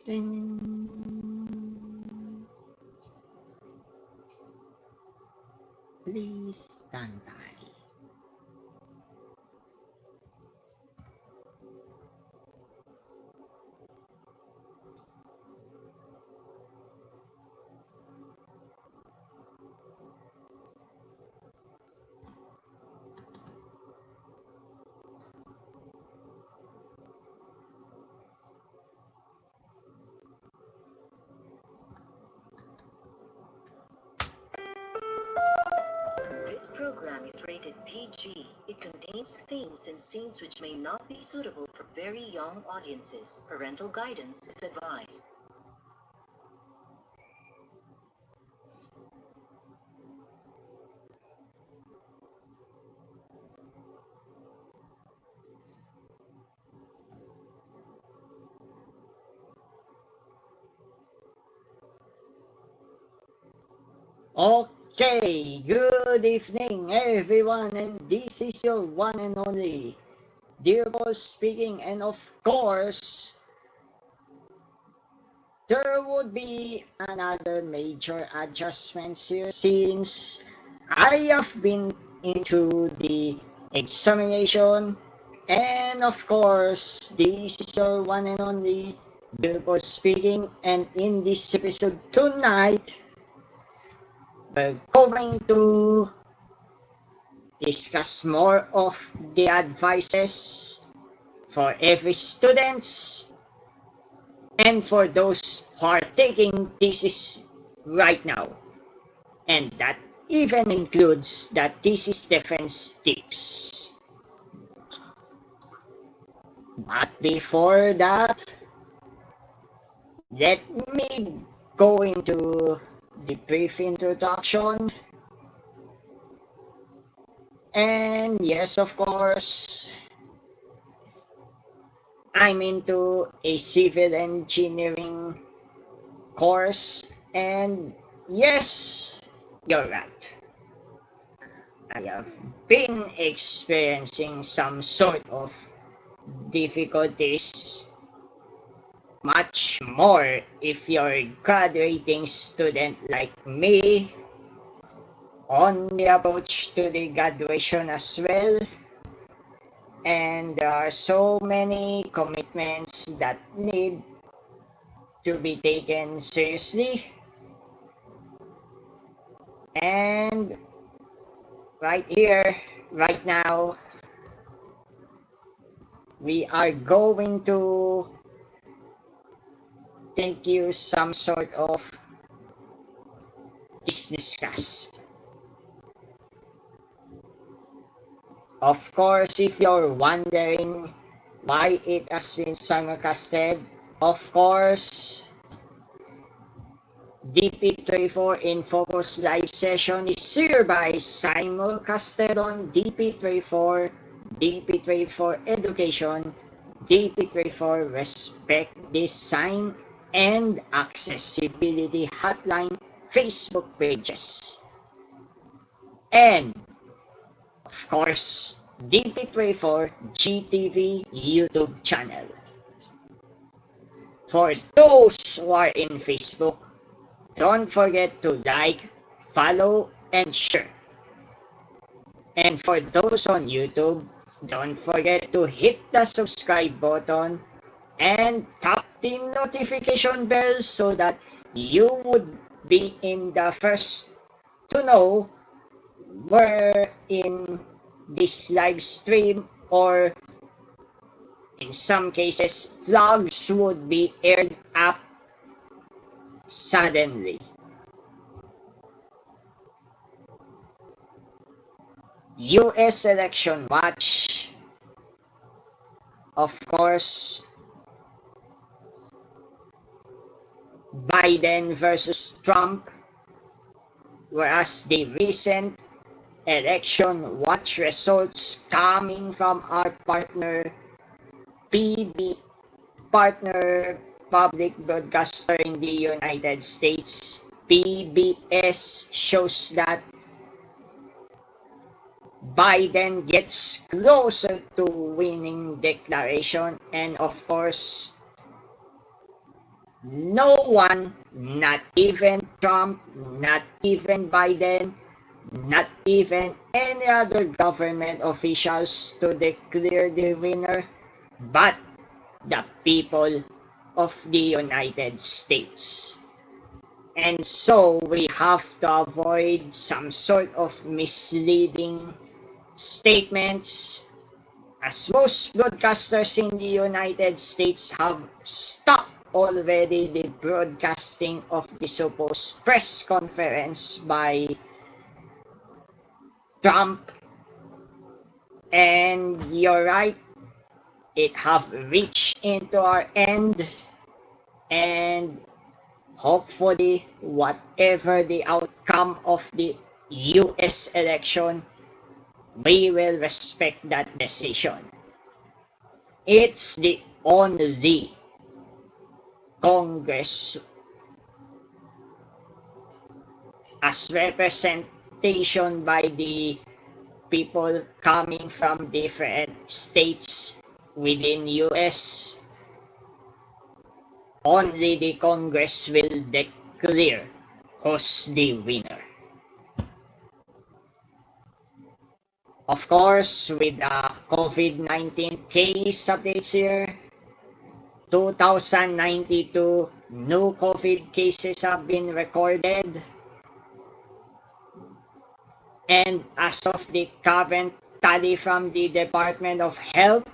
Ding. Please stand by. This program is rated PG. It contains themes and scenes which may not be suitable for very young audiences. Parental guidance is advised. Okay, good evening everyone, and this is your one and only Dear Boss speaking, and of course there would be another major adjustment here since I have been into the examination, and of course this is your one and only Dear Boss speaking, and in this episode tonight we're going to discuss more of the advices for every students and for those who are taking thesis right now, and that even includes the thesis defense tips. But before that, let me go into the brief introduction. And yes, of course, I'm into a civil engineering course, and yes, you're right. I have been experiencing some sort of difficulties, much more if you're a graduating student like me, on the approach to the graduation as well. And there are so many commitments that need to be taken seriously. And right here, right now, we are going to take you some sort of business class. Of course, if you're wondering why it has been simulcasted, of course, DP24 in Focus live session is hereby simulcasted on DP24, DP24 Education, DP24 Respect Design and Accessibility Hotline Facebook pages. And of course, DP24 GTV YouTube channel. For those who are in Facebook, don't forget to like, follow, and share. And for those on YouTube, don't forget to hit the subscribe button and tap the notification bell so that you would be in the first to know were in this live stream, or in some cases vlogs would be aired up suddenly. US election watch, of course, Biden versus Trump, whereas the recent election watch results coming from our partner public broadcaster in the United States, PBS, shows that Biden gets closer to winning declaration, and of course No one, not even Trump, not even Biden, not even any other government officials to declare the winner, but the people of the United States. And so we have to avoid some sort of misleading statements, as most broadcasters in the United States have stopped already the broadcasting of the supposed press conference by Trump. And you're right, it have reached into our end, and hopefully whatever the outcome of the US election, we will respect that decision. It's the only Congress as representation by the people coming from different states within US. Only the Congress will declare who's the winner. Of course, with the COVID-19 case updates here, 2,092 new COVID cases have been recorded. And as of the current tally from the Department of Health,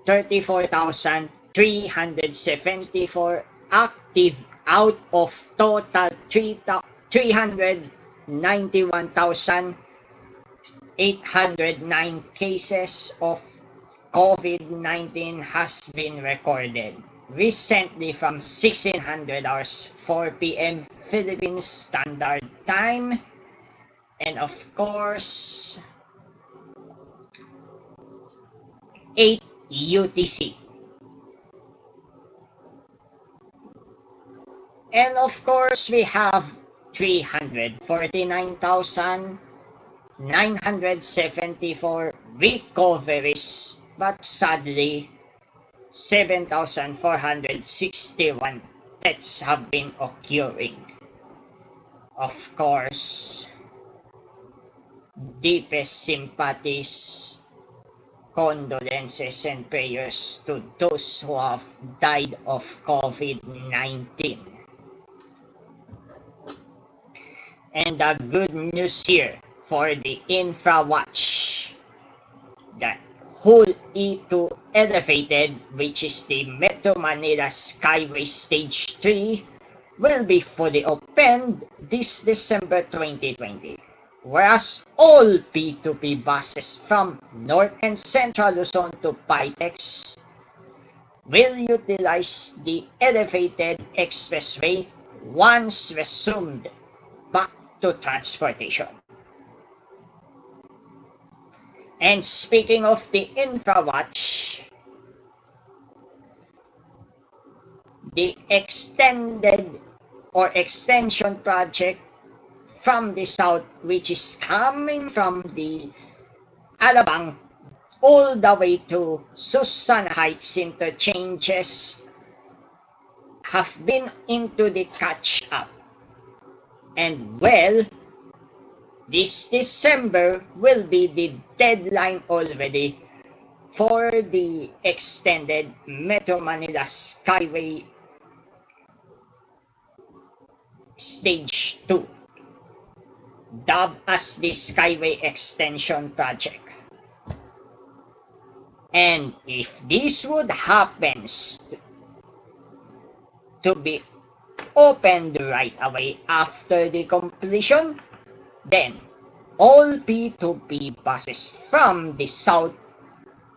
34,374 active out of total 391,809 cases of COVID-19 has been recorded recently from 1600 hours 4 p.m. Philippines Standard Time, and of course 8 UTC. And of course we have 349,974 recoveries, but sadly 7,461 deaths have been occurring. Of course, deepest sympathies, condolences, and prayers to those who have died of COVID-19. And the good news here for the InfraWatch, that whole E2 elevated, which is the Metro Manila Skyway Stage 3, will be fully opened this December 2020. Whereas all P2P buses from North and Central Luzon to PICC will utilize the elevated expressway once resumed back to transportation. And speaking of the InfraWatch, the extended or extension project from the south, which is coming from the Alabang all the way to Susan Heights interchanges, have been into the catch-up. And well, this December will be the deadline already for the extended Metro Manila Skyway Stage 2, dubbed as the Skyway Extension Project. And if this would happen to be opened right away after the completion, then all P2P buses from the south,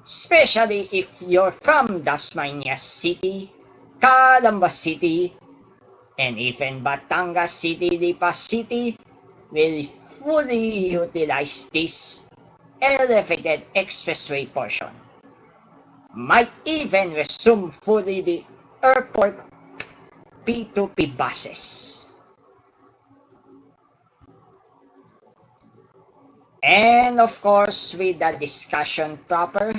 especially if you're from Dasmariñas City, Calamba City, and even Batangas City, Lipa City, will fully utilize this elevated expressway portion. Might even resume fully the airport P2P buses. And of course, with the discussion proper,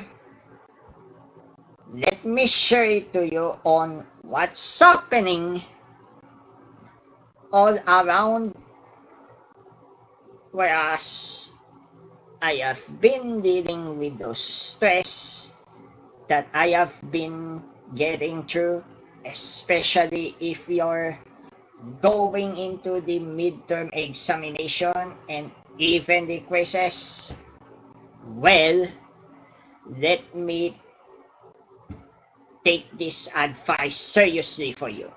let me share it to you on what's happening all around, whereas I have been dealing with those stress that I have been getting through, especially if you're going into the midterm examination and even the quizzes. Well, let me take this advice seriously for you.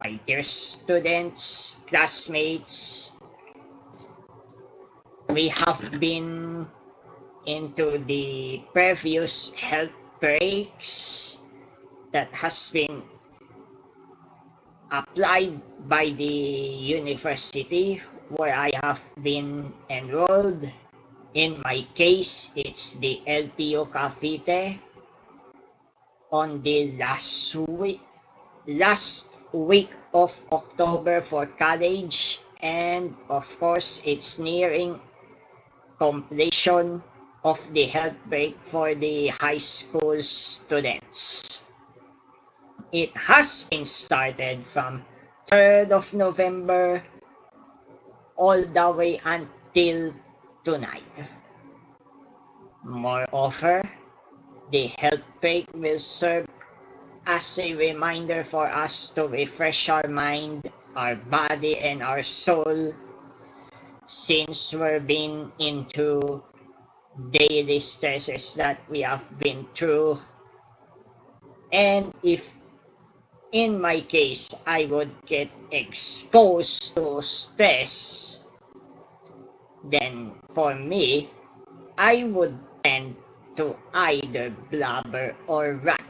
My dear students, classmates, we have been into the previous health breaks that has been applied by the university where I have been enrolled. In my case, it's the LPU Cavite on the last week of October for college, and of course it's nearing completion of the health break for the high school students. It has been started from 3rd of November all the way until tonight. Moreover, the health break will serve as a reminder for us to refresh our mind, our body, and our soul, since we've been into daily stresses that we have been through. And if in my case I would get exposed to stress, then for me, I would tend to either blabber or rant.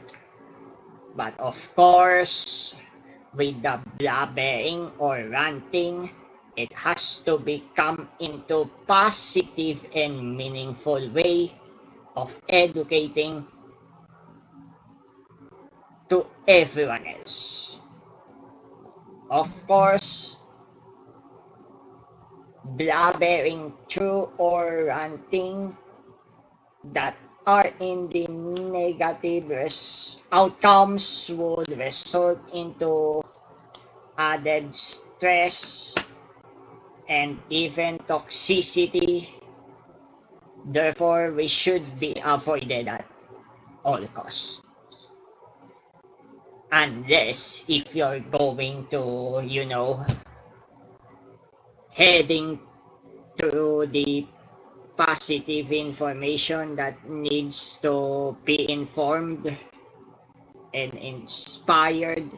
But of course, with the blabbering or ranting, it has to become into positive and meaningful way of educating to everyone else. Of course, blabbering through or ranting that are in the negative outcomes would result into added stress and even toxicity. Therefore, we should be avoided at all costs. Unless if you're going to, heading to the positive information that needs to be informed and inspired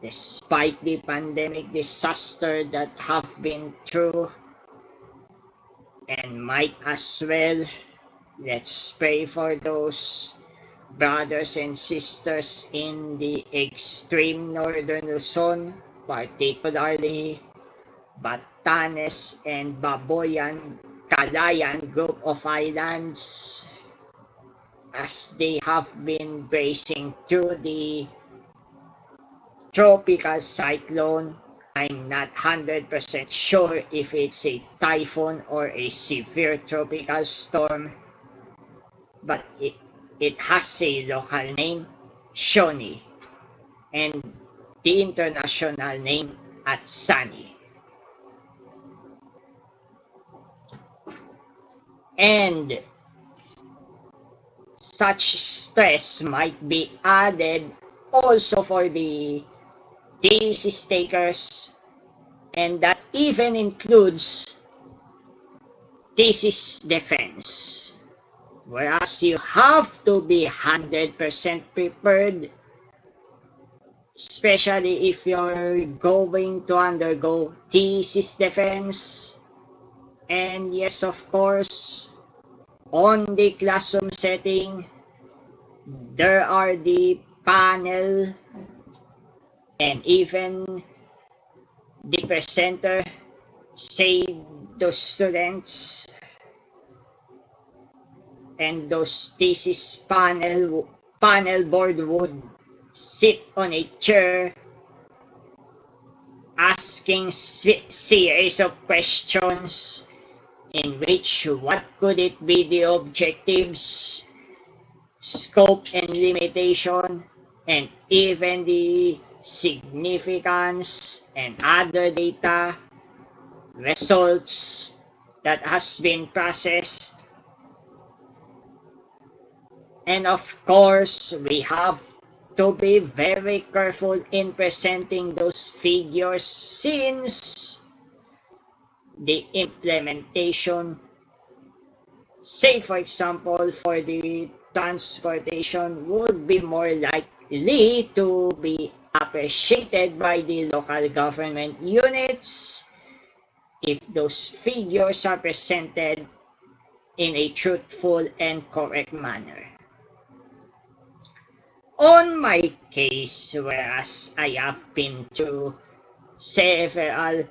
despite the pandemic disaster that have been through, and might as well, let's pray for those brothers and sisters in the extreme northern Luzon, particularly Batanes and Baboyan Calayan group of islands, as they have been bracing through the tropical cyclone. I'm not 100% sure if it's a typhoon or a severe tropical storm, but it has a local name, Shoni, and the international name, Atsani. And such stress might be added also for the thesis takers, and that even includes thesis defense, whereas you have to be 100% prepared, especially if you're going to undergo thesis defense. And yes, of course, on the classroom setting, there are the panel and even the presenter say those students and those thesis panel board would sit on a chair asking series of questions in which what could it be the objectives, scope and limitation, and even the significance and other data results that has been processed. And of course, we have to be very careful in presenting those figures since the implementation, say for example for the transportation, would be more likely to be appreciated by the local government units if those figures are presented in a truthful and correct manner. On my case, whereas I have been to several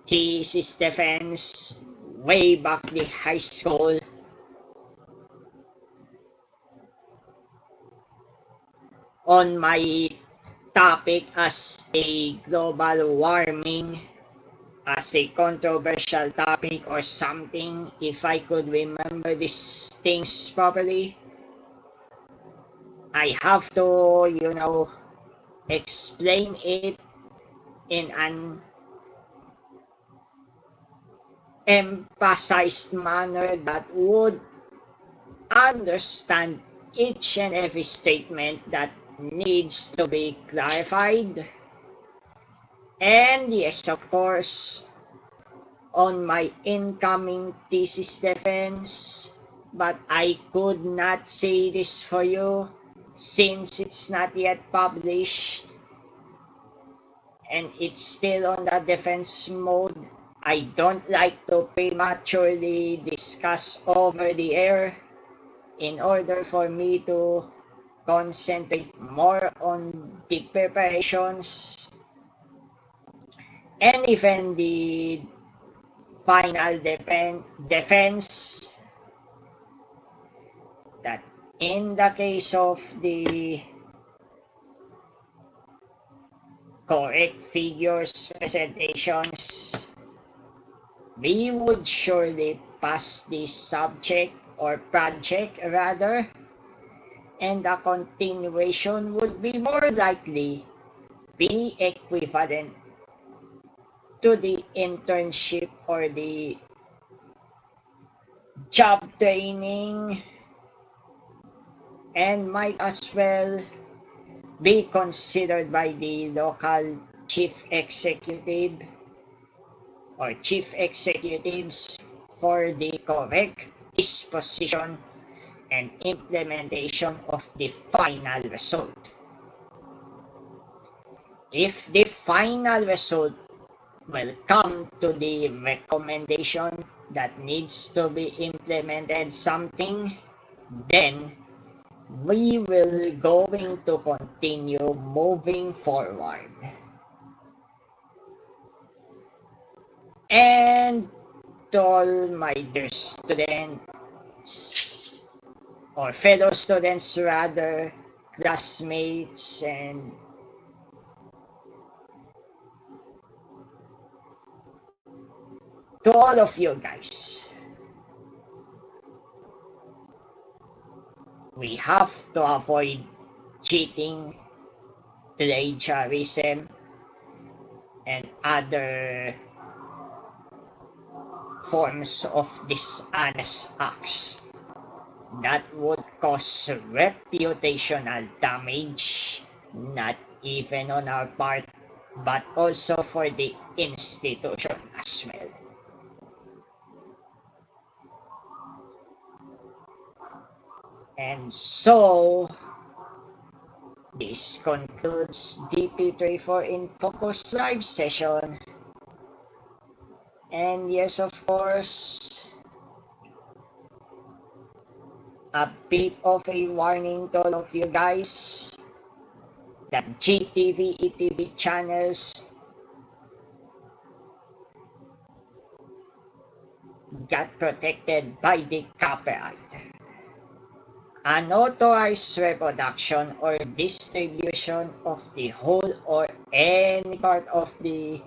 thesis defense way back the high school, on my topic as a global warming, as a controversial topic or something, if I could remember these things properly, I have to, explain it in an emphasized manner that would understand each and every statement that needs to be clarified. And yes, of course, on my incoming thesis defense, but I could not say this for you since it's not yet published and it's still on the defense mode. I don't like to prematurely discuss over the air in order for me to concentrate more on the preparations and even the final defense, that in the case of the correct figures presentations, we would surely pass this subject or project rather, and the continuation would be more likely be equivalent to the internship or the job training, and might as well be considered by the local chief executive or chief executives for the correct disposition and implementation of the final result. If the final result will come to the recommendation that needs to be implemented something, then we will going to continue moving forward. And to all my dear students, or fellow students rather, classmates, and to all of you guys, we have to avoid cheating, plagiarism, and other forms of dishonest acts that would cause reputational damage, not even on our part, but also for the institution as well. And so, this concludes DP24 in Focus live session. And yes, of course, a bit of a warning to all of you guys that GTV, ETV channels got protected by the copyright. Unauthorized reproduction or distribution of the whole or any part of the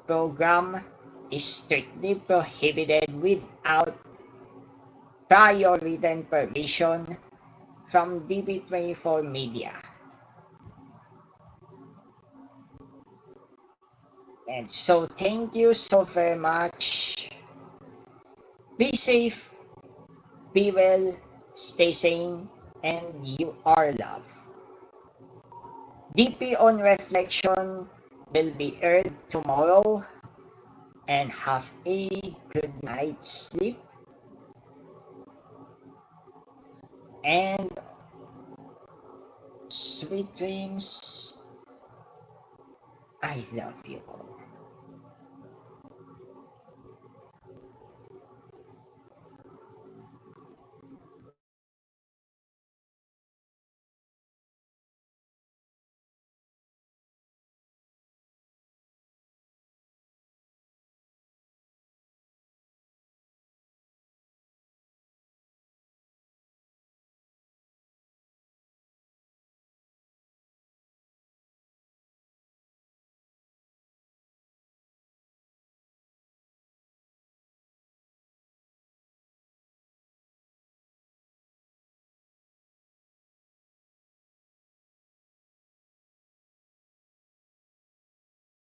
program is strictly prohibited without prior written permission from DP24 Media. And so thank you so very much. Be safe, be well, stay sane, and you are loved. DP on Reflection will be aired tomorrow, and have a good night's sleep. And sweet dreams. I love you all.